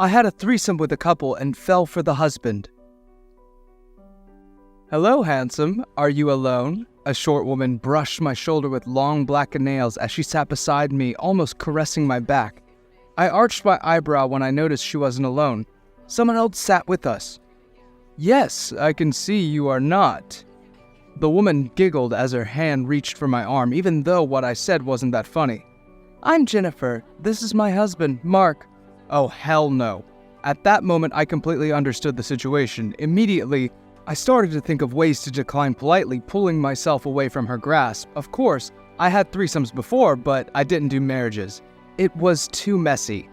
I had a threesome with a couple and fell for the husband. Hello, handsome. Are you alone? A short woman brushed my shoulder with long black nails as she sat beside me, almost caressing my back. I arched my eyebrow when I noticed she wasn't alone. Someone else sat with us. Yes, I can see you are not. The woman giggled as her hand reached for my arm, even though what I said wasn't that funny. I'm Jennifer. This is my husband, Mark. Oh, hell no. At that moment, I completely understood the situation. Immediately, I started to think of ways to decline politely, pulling myself away from her grasp. Of course, I had threesomes before, but I didn't do marriages. It was too messy.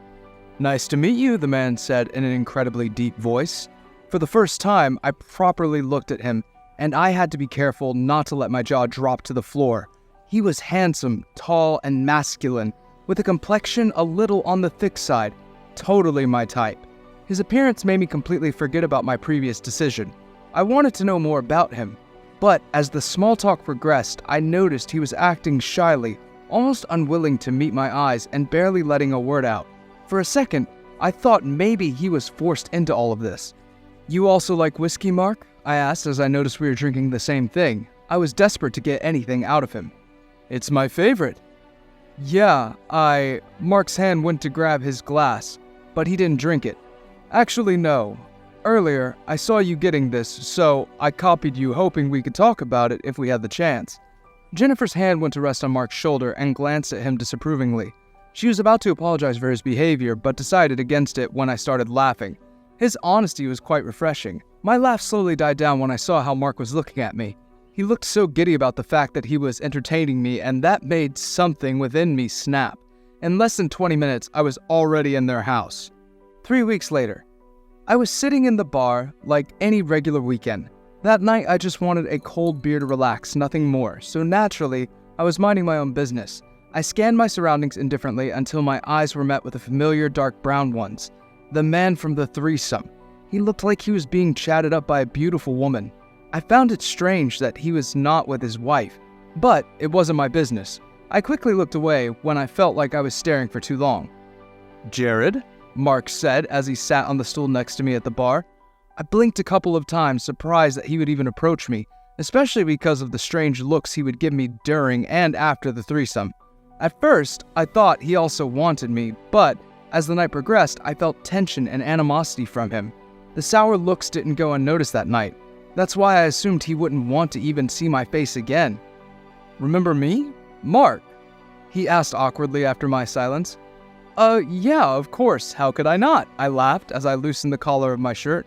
Nice to meet you, the man said in an incredibly deep voice. For the first time, I properly looked at him, and I had to be careful not to let my jaw drop to the floor. He was handsome, tall, and masculine, with a complexion a little on the thick side. Totally my type. His appearance made me completely forget about my previous decision. I wanted to know more about him, but as the small talk progressed, I noticed he was acting shyly, almost unwilling to meet my eyes and barely letting a word out. For a second, I thought maybe he was forced into all of this. You also like whiskey, Mark? I asked as I noticed we were drinking the same thing. I was desperate to get anything out of him. It's my favorite. Yeah, Mark's hand went to grab his glass, but he didn't drink it. Actually, no. Earlier, I saw you getting this, so I copied you hoping we could talk about it if we had the chance. Jennifer's hand went to rest on Mark's shoulder and glanced at him disapprovingly. She was about to apologize for his behavior, but decided against it when I started laughing. His honesty was quite refreshing. My laugh slowly died down when I saw how Mark was looking at me. He looked so giddy about the fact that he was entertaining me, and that made something within me snap. In less than 20 minutes, I was already in their house. 3 weeks later, I was sitting in the bar like any regular weekend. That night, I just wanted a cold beer to relax, nothing more, so naturally, I was minding my own business. I scanned my surroundings indifferently until my eyes were met with the familiar dark brown ones. The man from the threesome. He looked like he was being chatted up by a beautiful woman. I found it strange that he was not with his wife, but it wasn't my business. I quickly looked away when I felt like I was staring for too long. Jared? Mark said as he sat on the stool next to me at the bar. I blinked a couple of times, surprised that he would even approach me, especially because of the strange looks he would give me during and after the threesome. At first, I thought he also wanted me, but as the night progressed, I felt tension and animosity from him. The sour looks didn't go unnoticed that night. That's why I assumed he wouldn't want to even see my face again. Remember me? Mark? He asked awkwardly after my silence. Yeah, of course. How could I not? I laughed as I loosened the collar of my shirt.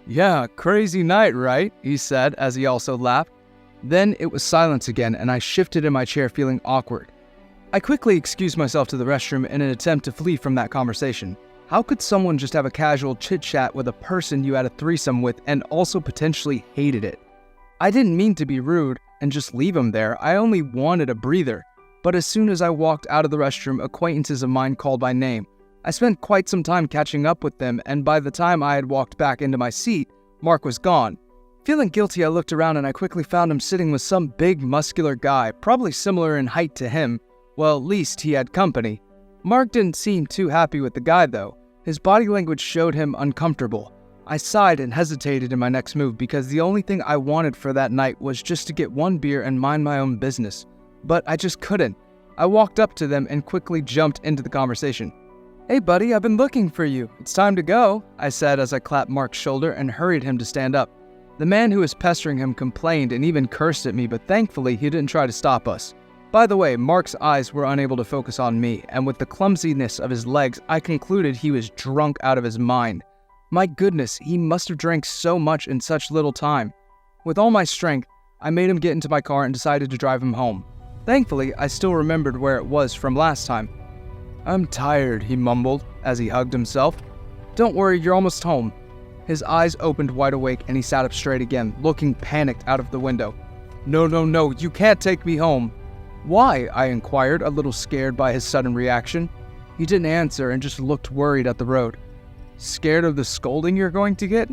Yeah, crazy night, right? He said as he also laughed. Then it was silence again, and I shifted in my chair feeling awkward. I quickly excused myself to the restroom in an attempt to flee from that conversation. How could someone just have a casual chit-chat with a person you had a threesome with and also potentially hated it? I didn't mean to be rude and just leave him there. I only wanted a breather. But as soon as I walked out of the restroom, acquaintances of mine called my name. I spent quite some time catching up with them, and by the time I had walked back into my seat, Mark was gone. Feeling guilty, I looked around and I quickly found him sitting with some big, muscular guy, probably similar in height to him. Well, at least he had company. Mark didn't seem too happy with the guy, though. His body language showed him uncomfortable. I sighed and hesitated in my next move because the only thing I wanted for that night was just to get one beer and mind my own business. But I just couldn't. I walked up to them and quickly jumped into the conversation. Hey buddy, I've been looking for you. It's time to go, I said as I clapped Mark's shoulder and hurried him to stand up. The man who was pestering him complained and even cursed at me, but thankfully he didn't try to stop us. By the way, Mark's eyes were unable to focus on me, and with the clumsiness of his legs, I concluded he was drunk out of his mind. My goodness, he must have drank so much in such little time. With all my strength, I made him get into my car and decided to drive him home. Thankfully, I still remembered where it was from last time. I'm tired, he mumbled as he hugged himself. Don't worry, you're almost home. His eyes opened wide awake and he sat up straight again, looking panicked out of the window. No, you can't take me home. Why? I inquired, a little scared by his sudden reaction. He didn't answer and just looked worried at the road. Scared of the scolding you're going to get?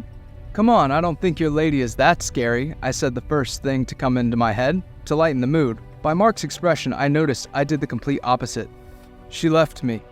Come on, I don't think your lady is that scary, I said the first thing to come into my head, to lighten the mood. By Mark's expression, I noticed I did the complete opposite. She left me.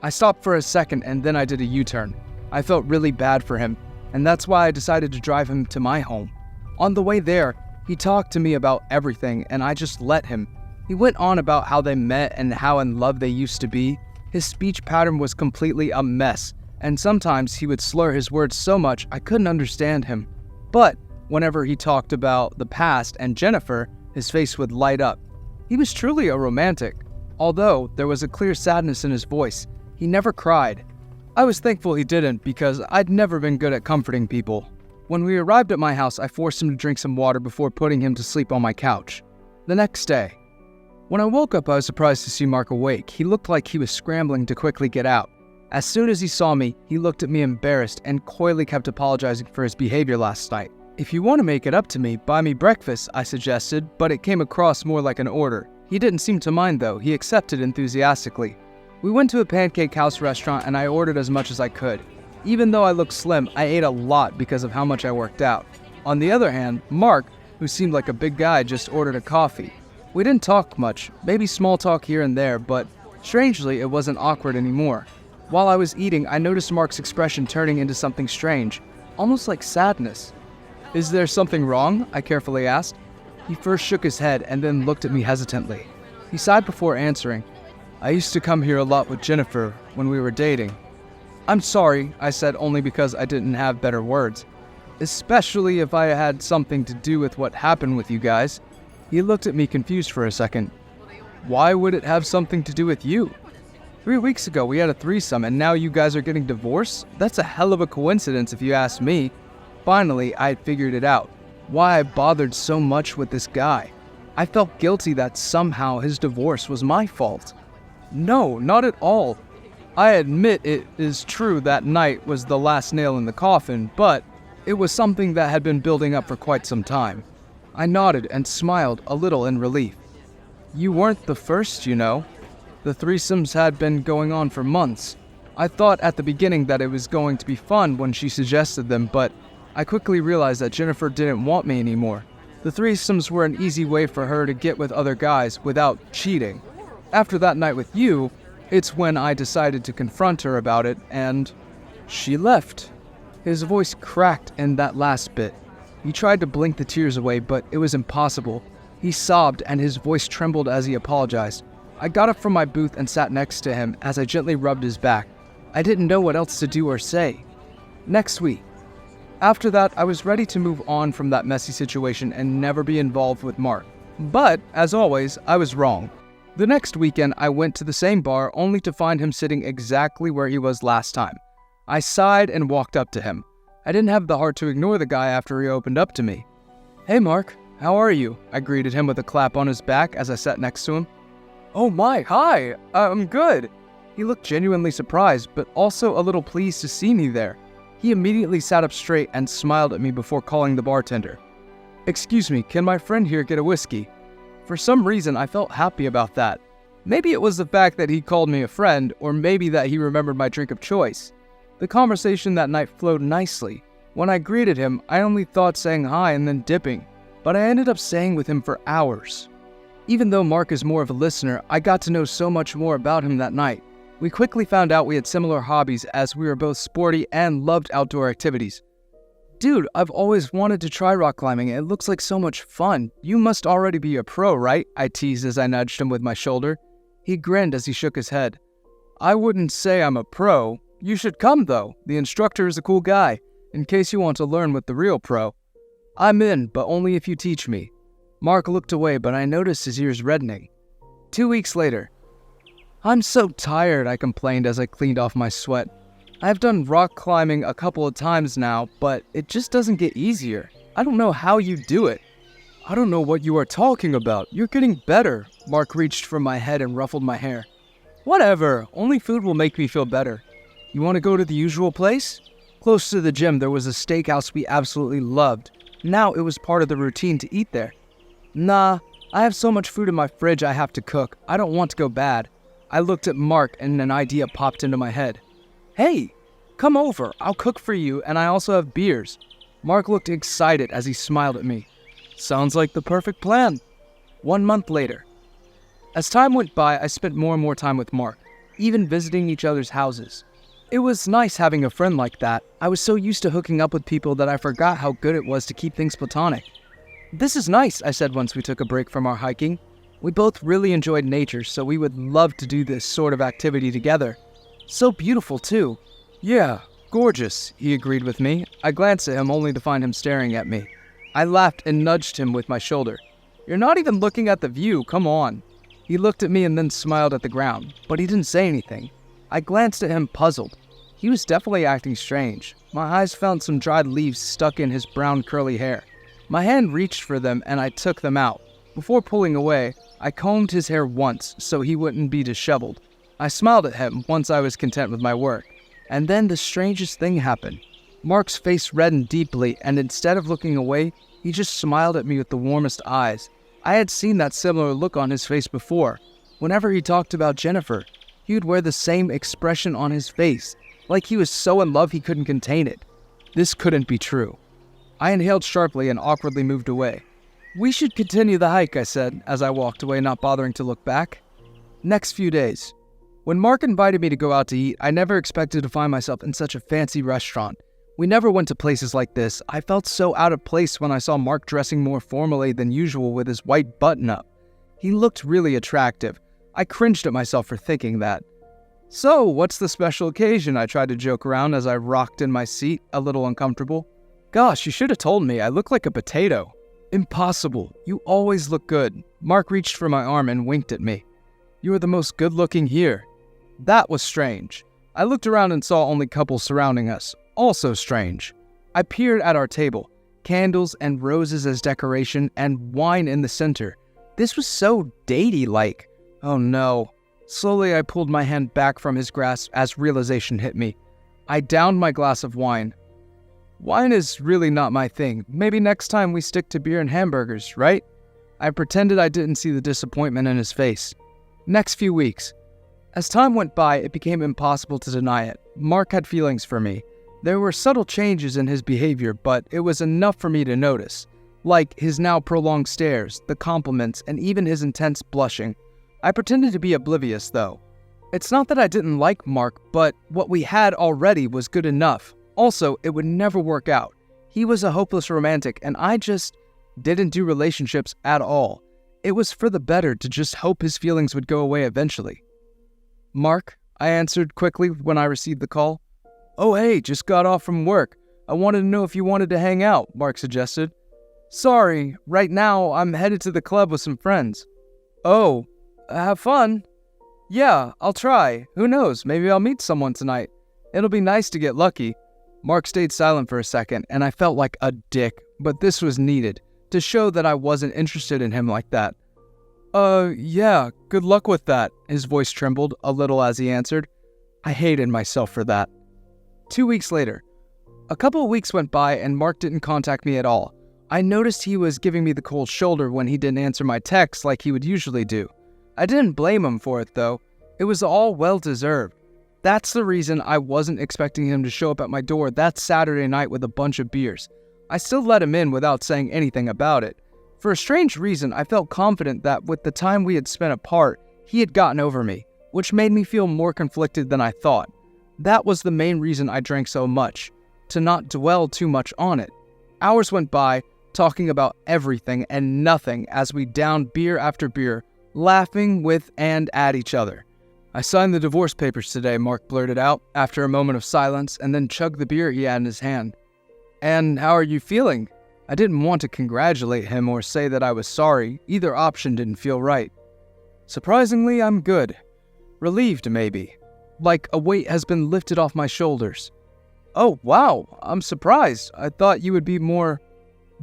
I stopped for a second and then I did a U-turn. I felt really bad for him, and that's why I decided to drive him to my home. On the way there, he talked to me about everything, and I just let him. He went on about how they met and how in love they used to be. His speech pattern was completely a mess, and sometimes he would slur his words so much I couldn't understand him. But whenever he talked about the past and Jennifer, his face would light up. He was truly a romantic. Although there was a clear sadness in his voice, he never cried. I was thankful he didn't because I'd never been good at comforting people. When we arrived at my house, I forced him to drink some water before putting him to sleep on my couch. The next day, when I woke up, I was surprised to see Mark awake. He looked like he was scrambling to quickly get out. As soon as he saw me, he looked at me embarrassed and coyly kept apologizing for his behavior last night. "If you want to make it up to me, buy me breakfast," I suggested, but it came across more like an order. He didn't seem to mind though, he accepted enthusiastically. We went to a pancake house restaurant and I ordered as much as I could. Even though I looked slim, I ate a lot because of how much I worked out. On the other hand, Mark, who seemed like a big guy, just ordered a coffee. We didn't talk much, maybe small talk here and there, but strangely, it wasn't awkward anymore. While I was eating, I noticed Mark's expression turning into something strange, almost like sadness. "Is there something wrong?" I carefully asked. He first shook his head and then looked at me hesitantly. He sighed before answering. "I used to come here a lot with Jennifer when we were dating." "I'm sorry," I said, only because I didn't have better words. "Especially if I had something to do with what happened with you guys." He looked at me confused for a second. "Why would it have something to do with you? 3 weeks ago we had a threesome and now you guys are getting divorced? That's a hell of a coincidence if you ask me." Finally, I had figured it out. Why I bothered so much with this guy. I felt guilty that somehow his divorce was my fault. No, not at all. I admit it is true that night was the last nail in the coffin, but it was something that had been building up for quite some time. I nodded and smiled a little in relief. "You weren't the first, you know. The threesomes had been going on for months. I thought at the beginning that it was going to be fun when she suggested them, but I quickly realized that Jennifer didn't want me anymore. The threesomes were an easy way for her to get with other guys without cheating. After that night with you, it's when I decided to confront her about it, and she left." His voice cracked in that last bit. He tried to blink the tears away, but it was impossible. He sobbed and his voice trembled as he apologized. I got up from my booth and sat next to him as I gently rubbed his back. I didn't know what else to do or say. Next week. After that, I was ready to move on from that messy situation and never be involved with Mark. But, as always, I was wrong. The next weekend, I went to the same bar only to find him sitting exactly where he was last time. I sighed and walked up to him. I didn't have the heart to ignore the guy after he opened up to me. "Hey Mark, how are you?" I greeted him with a clap on his back as I sat next to him. "Oh my, hi, I'm good." He looked genuinely surprised, but also a little pleased to see me there. He immediately sat up straight and smiled at me before calling the bartender. "Excuse me, can my friend here get a whiskey?" For some reason, I felt happy about that. Maybe it was the fact that he called me a friend, or maybe that he remembered my drink of choice. The conversation that night flowed nicely. When I greeted him, I only thought saying hi and then dipping, but I ended up staying with him for hours. Even though Mark is more of a listener, I got to know so much more about him that night. We quickly found out we had similar hobbies as we were both sporty and loved outdoor activities. "Dude, I've always wanted to try rock climbing. It looks like so much fun. You must already be a pro, right?" I teased as I nudged him with my shoulder. He grinned as he shook his head. "I wouldn't say I'm a pro. You should come though. The instructor is a cool guy, in case you want to learn with the real pro." "I'm in, but only if you teach me." Mark looked away, but I noticed his ears reddening. 2 weeks later. "I'm so tired," I complained as I cleaned off my sweat. "I've done rock climbing a couple of times now, but it just doesn't get easier. I don't know how you do it." "I don't know what you are talking about. You're getting better." Mark reached for my head and ruffled my hair. "Whatever, only food will make me feel better. You want to go to the usual place?" Close to the gym, there was a steakhouse we absolutely loved. Now it was part of the routine to eat there. "Nah, I have so much food in my fridge I have to cook. I don't want to go bad." I looked at Mark and an idea popped into my head. "Hey, come over. I'll cook for you and I also have beers." Mark looked excited as he smiled at me. "Sounds like the perfect plan." 1 month later. As time went by, I spent more and more time with Mark, even visiting each other's houses. It was nice having a friend like that. I was so used to hooking up with people that I forgot how good it was to keep things platonic. "This is nice," I said once we took a break from our hiking. We both really enjoyed nature, so we would love to do this sort of activity together. "So beautiful, too." "Yeah, gorgeous," he agreed with me. I glanced at him only to find him staring at me. I laughed and nudged him with my shoulder. "You're not even looking at the view, come on." He looked at me and then smiled at the ground, but he didn't say anything. I glanced at him puzzled. He was definitely acting strange. My eyes found some dried leaves stuck in his brown curly hair. My hand reached for them and I took them out. Before pulling away, I combed his hair once so he wouldn't be disheveled. I smiled at him once I was content with my work. And then the strangest thing happened. Mark's face reddened deeply, and instead of looking away, he just smiled at me with the warmest eyes. I had seen that similar look on his face before. Whenever he talked about Jennifer, he would wear the same expression on his face, like he was so in love he couldn't contain it. This couldn't be true. I inhaled sharply and awkwardly moved away. "We should continue the hike," I said, as I walked away, not bothering to look back. Next few days. When Mark invited me to go out to eat, I never expected to find myself in such a fancy restaurant. We never went to places like this. I felt so out of place when I saw Mark dressing more formally than usual with his white button-up. He looked really attractive. I cringed at myself for thinking that. "So, what's the special occasion?" I tried to joke around as I rocked in my seat, a little uncomfortable. "Gosh, you should have told me. I look like a potato." "Impossible. You always look good." Mark reached for my arm and winked at me. "You are the most good-looking here." That was strange. I looked around and saw only couples surrounding us. Also strange. I peered at our table. Candles and roses as decoration and wine in the center. This was so datey-like. Oh no. Slowly I pulled my hand back from his grasp as realization hit me. I downed my glass of wine. "Wine is really not my thing. Maybe next time we stick to beer and hamburgers, right?" I pretended I didn't see the disappointment in his face. Next few weeks. As time went by, it became impossible to deny it. Mark had feelings for me. There were subtle changes in his behavior, but it was enough for me to notice. Like his now prolonged stares, the compliments, and even his intense blushing. I pretended to be oblivious, though. It's not that I didn't like Mark, but what we had already was good enough. Also, it would never work out. He was a hopeless romantic, and I just didn't do relationships at all. It was for the better to just hope his feelings would go away eventually. "Mark," I answered quickly when I received the call. "Oh hey, just got off from work. I wanted to know if you wanted to hang out," Mark suggested. "Sorry, right now I'm headed to the club with some friends." "Oh, have fun." "Yeah, I'll try. Who knows, maybe I'll meet someone tonight. It'll be nice to get lucky." Mark stayed silent for a second, and I felt like a dick, but this was needed, to show that I wasn't interested in him like that. Yeah, good luck with that." His voice trembled a little as he answered. I hated myself for that. 2 weeks later. A couple of weeks went by and Mark didn't contact me at all. I noticed he was giving me the cold shoulder when he didn't answer my texts like he would usually do. I didn't blame him for it though. It was all well-deserved. That's the reason I wasn't expecting him to show up at my door that Saturday night with a bunch of beers. I still let him in without saying anything about it. For a strange reason, I felt confident that with the time we had spent apart, he had gotten over me, which made me feel more conflicted than I thought. That was the main reason I drank so much, to not dwell too much on it. Hours went by, talking about everything and nothing as we downed beer after beer, laughing with and at each other. "I signed the divorce papers today," Mark blurted out, after a moment of silence, and then chugged the beer he had in his hand. "And how are you feeling?" I didn't want to congratulate him or say that I was sorry. Either option didn't feel right. "Surprisingly, I'm good. Relieved, maybe. Like a weight has been lifted off my shoulders." "Oh, wow, I'm surprised. I thought you would be more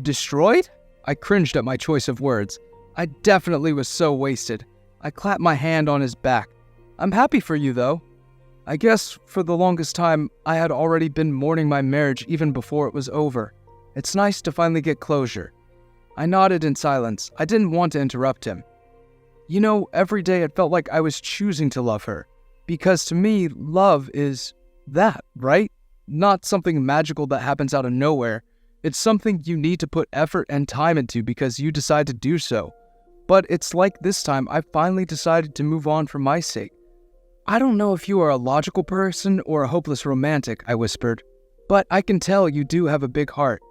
destroyed?" I cringed at my choice of words. I definitely was so wasted. I clapped my hand on his back. "I'm happy for you, though. I guess for the longest time, I had already been mourning my marriage even before it was over. It's nice to finally get closure." I nodded in silence. I didn't want to interrupt him. You know, every day it felt like I was choosing to love her. Because to me, love is that, right? Not something magical that happens out of nowhere. It's something you need to put effort and time into because you decide to do so. But it's like this time I finally decided to move on for my sake. I don't know if you are a logical person or a hopeless romantic, I whispered, but I can tell you do have a big heart.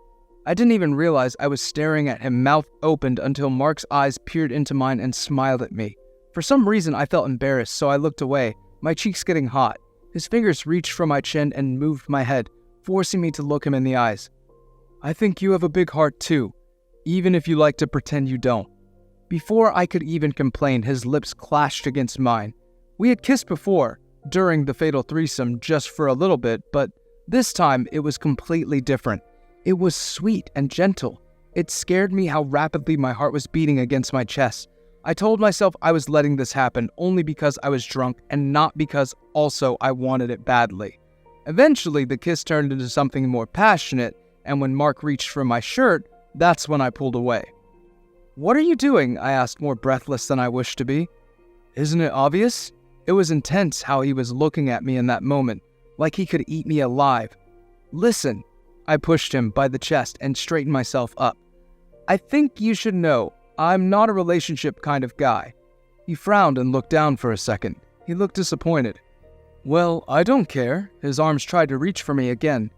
I didn't even realize I was staring at him, mouth opened, until Mark's eyes peered into mine and smiled at me. For some reason, I felt embarrassed, so I looked away, my cheeks getting hot. His fingers reached for my chin and moved my head, forcing me to look him in the eyes. I think you have a big heart too, even if you like to pretend you don't. Before I could even complain, his lips clashed against mine. We had kissed before, during the fatal threesome, just for a little bit, but this time it was completely different. It was sweet and gentle. It scared me how rapidly my heart was beating against my chest. I told myself I was letting this happen only because I was drunk and not because also I wanted it badly. Eventually, the kiss turned into something more passionate, and when Mark reached for my shirt, that's when I pulled away. What are you doing? I asked, more breathless than I wished to be. Isn't it obvious? It was intense how he was looking at me in that moment, like he could eat me alive. Listen, I pushed him by the chest and straightened myself up. I think you should know, I'm not a relationship kind of guy. He frowned and looked down for a second. He looked disappointed. Well, I don't care. His arms tried to reach for me again.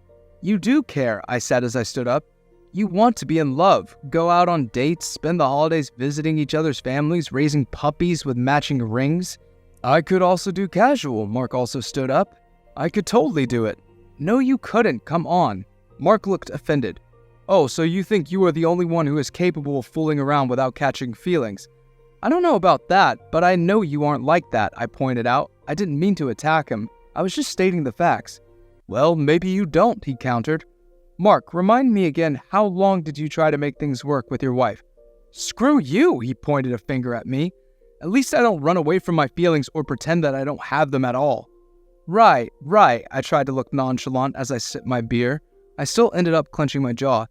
You do care, I said as I stood up. You want to be in love, go out on dates, spend the holidays visiting each other's families, raising puppies with matching rings. I could also do casual. Mark also stood up. I could totally do it. No, you couldn't. Come on. Mark looked offended. Oh, so you think you are the only one who is capable of fooling around without catching feelings? I don't know about that, but I know you aren't like that, I pointed out. I didn't mean to attack him. I was just stating the facts. Well, maybe you don't, he countered. Mark, remind me again, how long did you try to make things work with your wife? Screw you, he pointed a finger at me. At least I don't run away from my feelings or pretend that I don't have them at all. Right, I tried to look nonchalant as I sipped my beer. I still ended up clenching my jaw.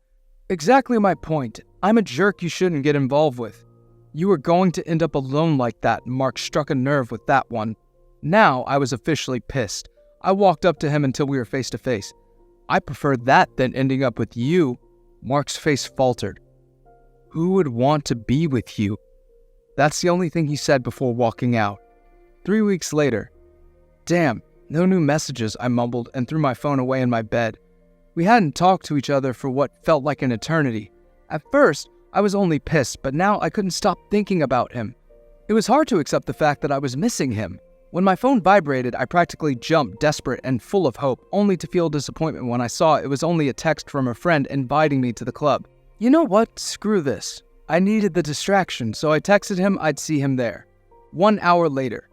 Exactly my point. I'm a jerk you shouldn't get involved with. You were going to end up alone like that. Mark struck a nerve with that one. Now I was officially pissed. I walked up to him until we were face to face. I prefer that than ending up with you. Mark's face faltered. Who would want to be with you? That's the only thing he said before walking out. 3 weeks later. Damn, no new messages, I mumbled and threw my phone away in my bed. We hadn't talked to each other for what felt like an eternity. At first, I was only pissed, but now I couldn't stop thinking about him. It was hard to accept the fact that I was missing him. When my phone vibrated, I practically jumped, desperate and full of hope, only to feel disappointment when I saw it was only a text from a friend inviting me to the club. You know what? Screw this. I needed the distraction, so I texted him I'd see him there. 1 hour later.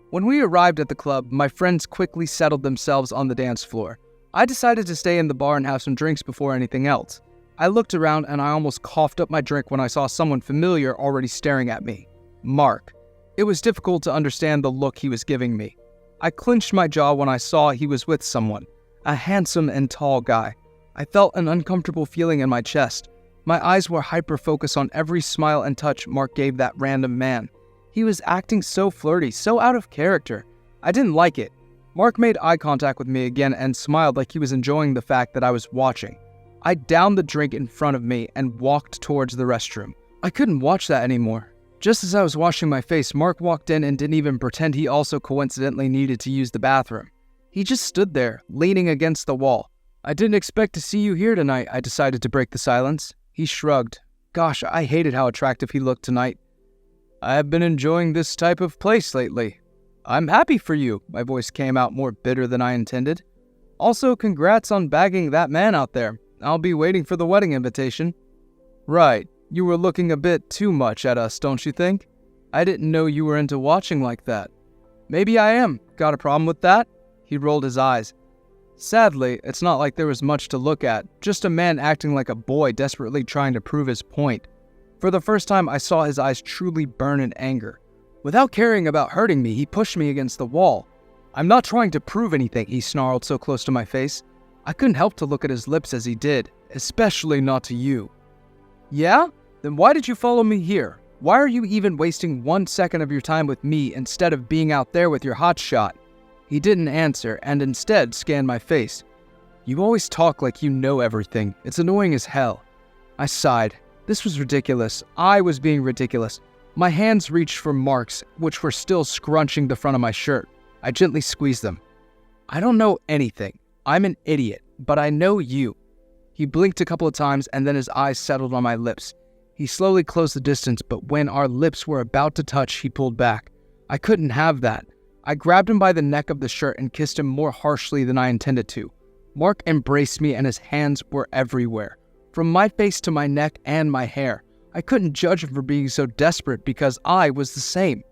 When we arrived at the club, my friends quickly settled themselves on the dance floor. I decided to stay in the bar and have some drinks before anything else. I looked around and I almost coughed up my drink when I saw someone familiar already staring at me. Mark. It was difficult to understand the look he was giving me. I clenched my jaw when I saw he was with someone, a handsome and tall guy. I felt an uncomfortable feeling in my chest. My eyes were hyper-focused on every smile and touch Mark gave that random man. He was acting so flirty, so out of character. I didn't like it. Mark made eye contact with me again and smiled like he was enjoying the fact that I was watching. I downed the drink in front of me and walked towards the restroom. I couldn't watch that anymore. Just as I was washing my face, Mark walked in and didn't even pretend he also coincidentally needed to use the bathroom. He just stood there, leaning against the wall. I didn't expect to see you here tonight, I decided to break the silence. He shrugged. Gosh, I hated how attractive he looked tonight. I have been enjoying this type of place lately. I'm happy for you. My voice came out more bitter than I intended. Also, congrats on bagging that man out there. I'll be waiting for the wedding invitation. Right. You were looking a bit too much at us, don't you think? I didn't know you were into watching like that. Maybe I am. Got a problem with that? He rolled his eyes. Sadly, it's not like there was much to look at, just a man acting like a boy desperately trying to prove his point. For the first time, I saw his eyes truly burn in anger. Without caring about hurting me, he pushed me against the wall. I'm not trying to prove anything, he snarled so close to my face. I couldn't help to look at his lips as he did, especially not to you. Yeah? Then why did you follow me here? Why are you even wasting 1 second of your time with me instead of being out there with your hotshot? He didn't answer and instead scanned my face. You always talk like you know everything. It's annoying as hell. I sighed. This was ridiculous. I was being ridiculous. My hands reached for Mark's, which were still scrunching the front of my shirt. I gently squeezed them. I don't know anything. I'm an idiot, but I know you. He blinked a couple of times and then his eyes settled on my lips. He slowly closed the distance, but when our lips were about to touch, he pulled back. I couldn't have that. I grabbed him by the neck of the shirt and kissed him more harshly than I intended to. Mark embraced me and his hands were everywhere, from my face to my neck and my hair. I couldn't judge him for being so desperate because I was the same.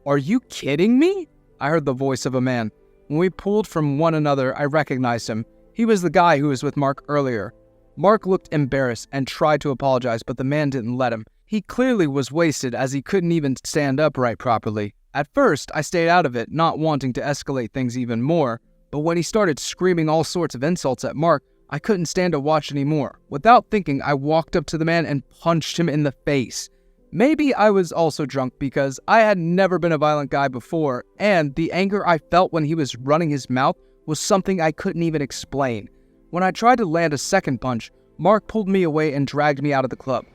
Are you kidding me? I heard the voice of a man. When we pulled from one another, I recognized him. He was the guy who was with Mark earlier. Mark looked embarrassed and tried to apologize, but the man didn't let him. He clearly was wasted as he couldn't even stand upright properly. At first, I stayed out of it, not wanting to escalate things even more, but when he started screaming all sorts of insults at Mark, I couldn't stand to watch anymore. Without thinking, I walked up to the man and punched him in the face. Maybe I was also drunk because I had never been a violent guy before, and the anger I felt when he was running his mouth was something I couldn't even explain. When I tried to land a second punch, Mark pulled me away and dragged me out of the club.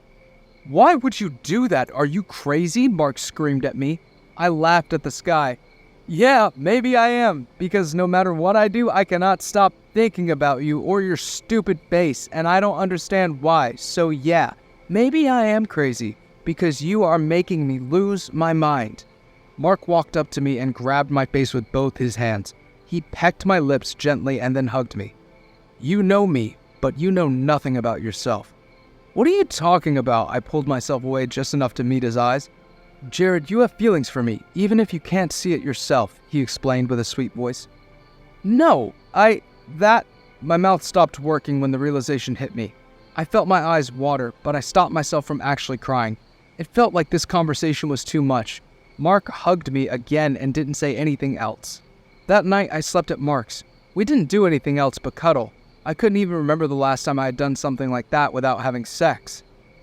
"Why would you do that? Are you crazy?" Mark screamed at me. I laughed at the sky. "Yeah, maybe I am, because no matter what I do, I cannot stop thinking about you or your stupid face, and I don't understand why. So yeah, maybe I am crazy, because you are making me lose my mind." Mark walked up to me and grabbed my face with both his hands. He pecked my lips gently and then hugged me. "You know me, but you know nothing about yourself." "What are you talking about?" I pulled myself away just enough to meet his eyes. "Jared, you have feelings for me, even if you can't see it yourself," he explained with a sweet voice. "No, My mouth stopped working when the realization hit me. I felt my eyes water, but I stopped myself from actually crying. It felt like this conversation was too much. Mark hugged me again and didn't say anything else. That night, I slept at Mark's. We didn't do anything else but cuddle. I couldn't even remember the last time I had done something like that without having sex.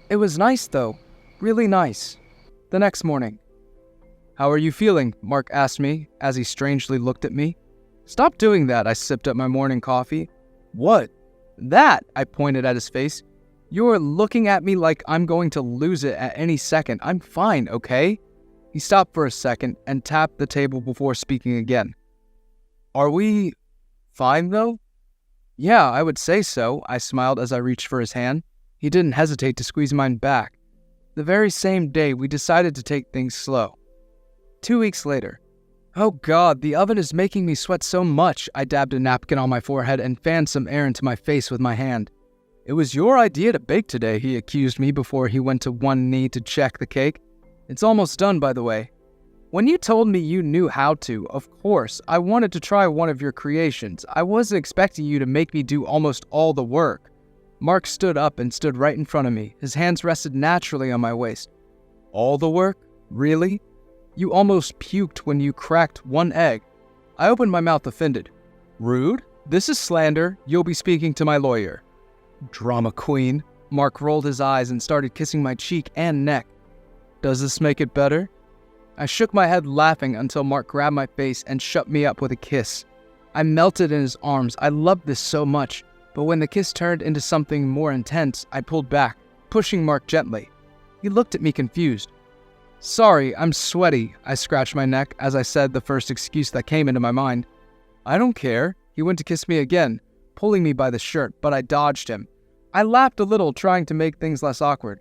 It was nice, though. Really nice. The next morning. "How are you feeling?" Mark asked me as he strangely looked at me. "Stop doing that," I sipped up my morning coffee. "What?" "That," I pointed at his face. "You're looking at me like I'm going to lose it at any second. I'm fine, okay?" He stopped for a second and tapped the table before speaking again. "Are we fine, though?" "Yeah, I would say so," I smiled as I reached for his hand. He didn't hesitate to squeeze mine back. The very same day, we decided to take things slow. 2 weeks later. "Oh God, the oven is making me sweat so much." I dabbed a napkin on my forehead and fanned some air into my face with my hand. "It was your idea to bake today," he accused me before he went to one knee to check the cake. "It's almost done, by the way." "When you told me you knew how to, of course, I wanted to try one of your creations. I wasn't expecting you to make me do almost all the work." Mark stood up and stood right in front of me. His hands rested naturally on my waist. "All the work? Really? You almost puked when you cracked one egg." I opened my mouth offended. "Rude? This is slander. You'll be speaking to my lawyer." "Drama queen." Mark rolled his eyes and started kissing my cheek and neck. "Does this make it better?" I shook my head laughing until Mark grabbed my face and shut me up with a kiss. I melted in his arms. I loved this so much. But when the kiss turned into something more intense, I pulled back, pushing Mark gently. He looked at me confused. "Sorry, I'm sweaty." I scratched my neck as I said the first excuse that came into my mind. "I don't care." He went to kiss me again, pulling me by the shirt, but I dodged him. I laughed a little, trying to make things less awkward.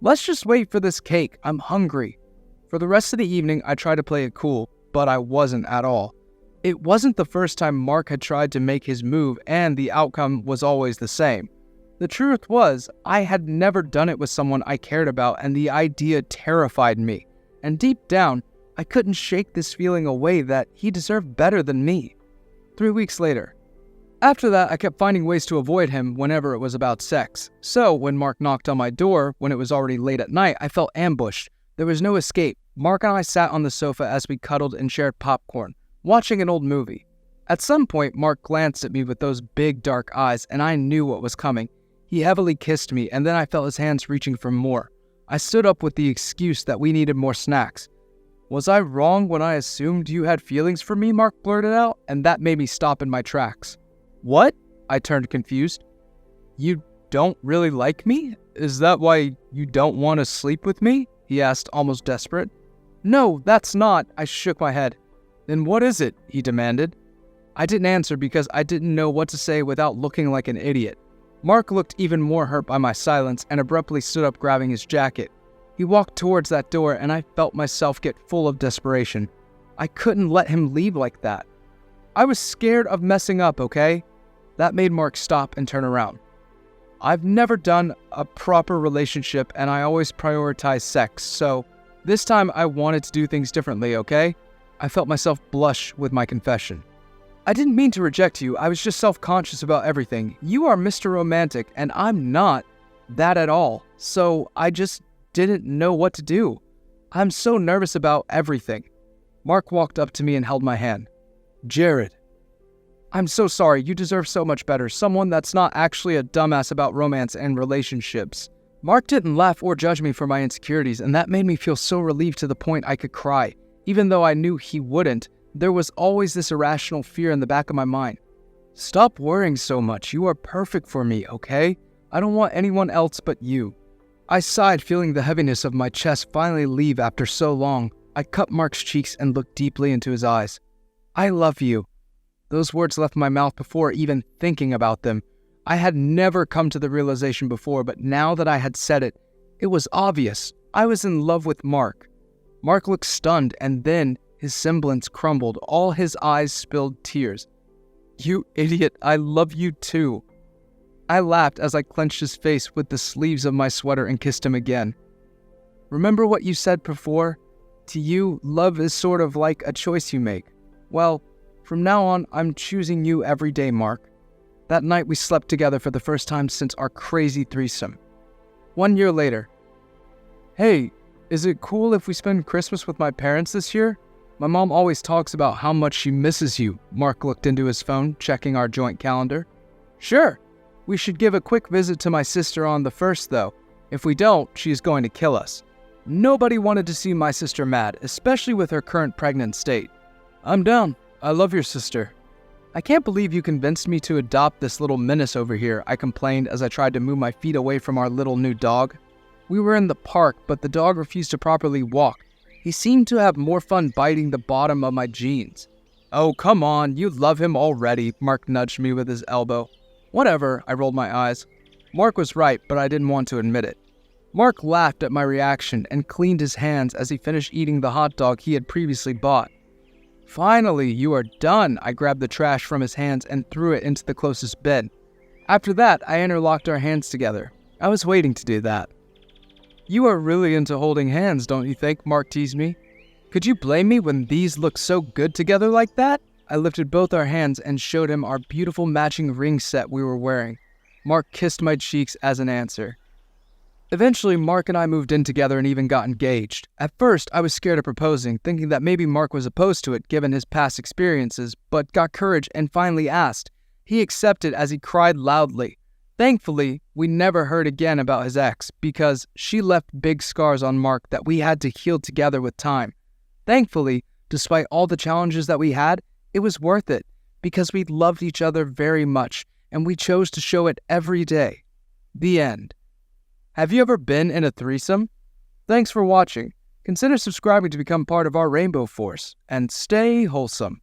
"Let's just wait for this cake. I'm hungry." For the rest of the evening, I tried to play it cool, but I wasn't at all. It wasn't the first time Mark had tried to make his move, and the outcome was always the same. The truth was, I had never done it with someone I cared about, and the idea terrified me. And deep down, I couldn't shake this feeling away that he deserved better than me. 3 weeks later. After that, I kept finding ways to avoid him whenever it was about sex. So, when Mark knocked on my door, when it was already late at night, I felt ambushed. There was no escape. Mark and I sat on the sofa as we cuddled and shared popcorn, watching an old movie. At some point, Mark glanced at me with those big dark eyes, and I knew what was coming. He heavily kissed me, and then I felt his hands reaching for more. I stood up with the excuse that we needed more snacks. "Was I wrong when I assumed you had feelings for me?" Mark blurted out, and that made me stop in my tracks. "What?" I turned confused. "You don't really like me? Is that why you don't want to sleep with me?" he asked, almost desperate. "No, that's not." I shook my head. "Then what is it?" he demanded. I didn't answer because I didn't know what to say without looking like an idiot. Mark looked even more hurt by my silence and abruptly stood up, grabbing his jacket. He walked towards that door and I felt myself get full of desperation. I couldn't let him leave like that. I was scared of messing up, okay? That made Mark stop and turn around. I've never done a proper relationship and I always prioritize sex, so this time I wanted to do things differently, okay? I felt myself blush with my confession. I didn't mean to reject you, I was just self-conscious about everything. You are Mr. Romantic and I'm not that at all, so I just didn't know what to do. I'm so nervous about everything. Mark walked up to me and held my hand. "Jared, I'm so sorry, you deserve so much better, someone that's not actually a dumbass about romance and relationships." Mark didn't laugh or judge me for my insecurities, and that made me feel so relieved to the point I could cry. Even though I knew he wouldn't, there was always this irrational fear in the back of my mind. "Stop worrying so much, you are perfect for me, okay? I don't want anyone else but you." I sighed, feeling the heaviness of my chest finally leave after so long. I cupped Mark's cheeks and looked deeply into his eyes. "I love you." Those words left my mouth before even thinking about them. I had never come to the realization before, but now that I had said it, it was obvious. I was in love with Mark. Mark looked stunned, and then his semblance crumbled. All his eyes spilled tears. "You idiot, I love you too." I laughed as I clenched his face with the sleeves of my sweater and kissed him again. "Remember what you said before? To you, love is sort of like a choice you make. Well, from now on, I'm choosing you every day, Mark." That night we slept together for the first time since our crazy threesome. 1 year later. "Hey, is it cool if we spend Christmas with my parents this year? My mom always talks about how much she misses you." Mark looked into his phone, checking our joint calendar. "Sure. We should give a quick visit to my sister on the 1st, though. If we don't, she is going to kill us." Nobody wanted to see my sister mad, especially with her current pregnant state. "I'm down. I love your sister." "I can't believe you convinced me to adopt this little menace over here," I complained as I tried to move my feet away from our little new dog. We were in the park, but the dog refused to properly walk. He seemed to have more fun biting the bottom of my jeans. "Oh, come on, you love him already," Mark nudged me with his elbow. "Whatever," I rolled my eyes. Mark was right, but I didn't want to admit it. Mark laughed at my reaction and cleaned his hands as he finished eating the hot dog he had previously bought. "Finally, you are done." I grabbed the trash from his hands and threw it into the closest bin. After that, I interlocked our hands together. I was waiting to do that. "You are really into holding hands, don't you think?" Mark teased me. "Could you blame me when these look so good together like that?" I lifted both our hands and showed him our beautiful matching ring set we were wearing. Mark kissed my cheeks as an answer. Eventually, Mark and I moved in together and even got engaged. At first, I was scared of proposing, thinking that maybe Mark was opposed to it given his past experiences, but got courage and finally asked. He accepted as he cried loudly. Thankfully, we never heard again about his ex because she left big scars on Mark that we had to heal together with time. Thankfully, despite all the challenges that we had, it was worth it because we loved each other very much and we chose to show it every day. The end. Have you ever been in a threesome? Thanks for watching. Consider subscribing to become part of our Rainbow Force, and stay wholesome.